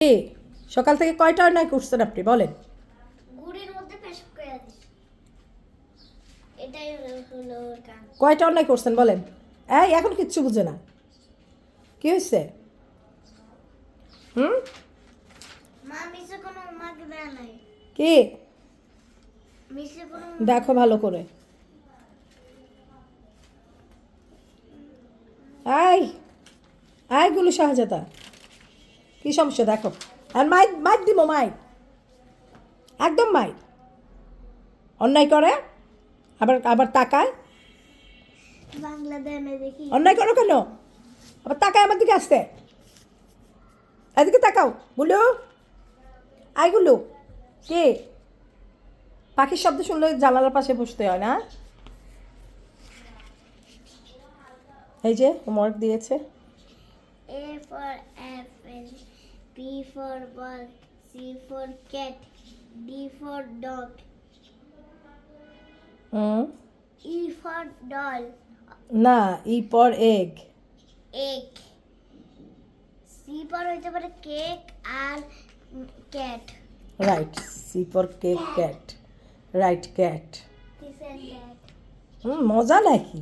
এ সকাল থেকে কয়টা অন্যায় করছেন আপনি বলেন? গুড়ির মধ্যে পেশাব করে দিস। এটাই হলো ওর কাজ। কয়টা অন্যায় করছেন বলেন? এই এখন কিচ্ছু বুঝে না, কি হয়েছে? হুম, মা মিশে কোনো মাকে দেয় নাই। কি মিশে কোনো দেখো ভালো করে। এই এইগুলো শাহজাদা, কি সমস্যা দেখো। আর মাইক মাইক দিব, মাইক একদম মাইক। অন্যায় করে আবার আবার তাকায়। বাংলা দেয় না দেখি। অন্যায় করো কেন? আবার তাকায় আমার দিকে আসতে। এদিকে তাকাও গুলু। আই গুলু, কে? পাখির শব্দ শুনলে জানালার পাশে বসতে হয় না? এই যে হোমওয়ার্ক দিয়েছে। A for apple, B for ball, C for cat, D for dog, hmm, E for doll, না, ই পর এগ। egg, C for হইতে পারে কেক আর cat. Right, C for cake cat. Right, cat. This and that. মজা নাকি?